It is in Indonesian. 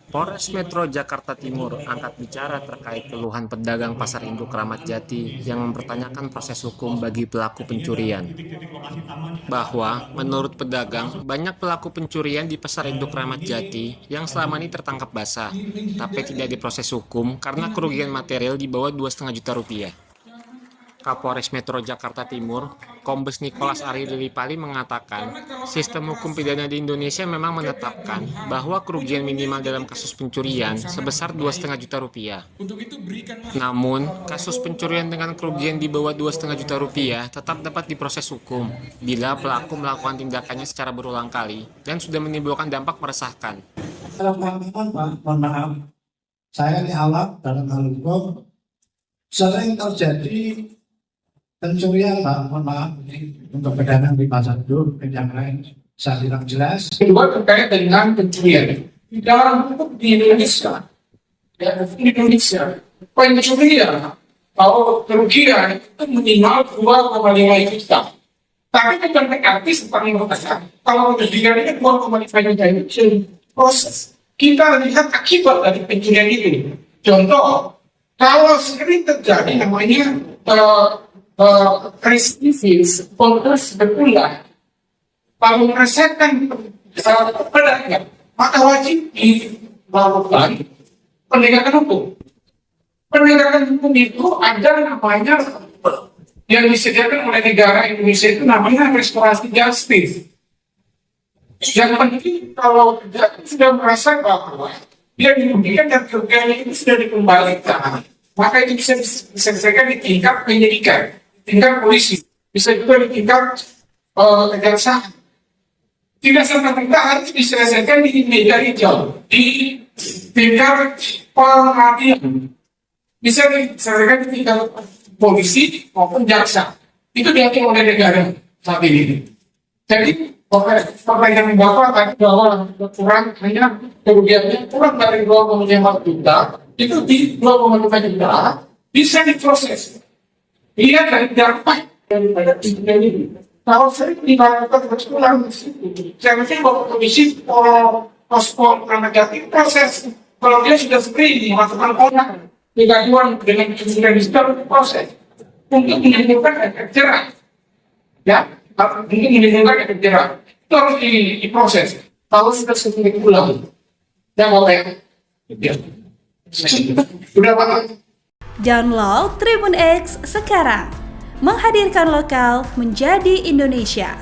Polres Metro Jakarta Timur angkat bicara terkait keluhan pedagang Pasar Induk Kramat Jati yang mempertanyakan proses hukum bagi pelaku pencurian. Bahwa, menurut pedagang, banyak pelaku pencurian di Pasar Induk Kramat Jati yang selama ini tertangkap basah, tapi tidak diproses hukum karena kerugian material di bawah 2,5 juta rupiah. Kapolres Metro Jakarta Timur, Kombes Nikolas Ari Lilipali mengatakan, sistem hukum pidana di Indonesia memang menetapkan bahwa kerugian minimal dalam kasus pencurian sebesar 2,5 juta rupiah. Namun, kasus pencurian dengan kerugian di bawah 2,5 juta rupiah tetap dapat diproses hukum bila pelaku melakukan tindakannya secara berulang kali dan sudah menimbulkan dampak meresahkan. Mohon maaf, saya di awal dalam hal hukum sering terjadi pencurian, Pak. Mohon maaf ini untuk pedagang di pasar induk dan yang lain saya bilang jelas. Kedua terkait dengan pencurian di dalam hukum di Indonesia, pencurian atau kerugian itu minimal 2,5 juta. Tapi bukan berarti seperti mengatakan kalau kerugian ini 2,5 juta itu proses kita lihat akibat dari pencurian ini. Contoh, kalau sering terjadi namanya residivis, kontes berulang, kalau merasakan pedagang, maka wajib dilakukan penegakan hukum. Penegakan hukum itu ada namanya yang disediakan oleh negara Indonesia itu namanya restorasi justice. Yang penting kalau pedagang sudah merasa bahwa dia dirugikan dan kerugiannya itu sudah dikembalikan, maka itu bisa diselesaikan di tingkat penyidikan, tingkat polisi, bisa juga di tingkat kejaksaan. Tidak serta-merta harus diselesaikan di meja hijau, di tingkat pengadilan. Bisa diselesaikan di tingkat polisi maupun jaksa. Itu diatur oleh negara saat ini. Jadi pertanyaan Bapak tadi bahwa kurang hanya kerugiannya kurang dari 2,5 juta, itu di 2,5 juta bisa diproses. Lihat dari dampak daripada pencurian ini. Kalau sering dilakukan berulang, seharusnya Bapak Komisi Pospol Kramat Jati proses. Kalau dia sudah sendiri melakukan orang kegaduhan dengan pencurian itu harus proses untuk menimbulkan efek jerah. Ya, untuk menimbulkan efek jerah itu harus diproses. Kalau sudah sering diulang, jangan oleh. Sudah Pak. Download Tribun X sekarang, menghadirkan lokal menjadi Indonesia.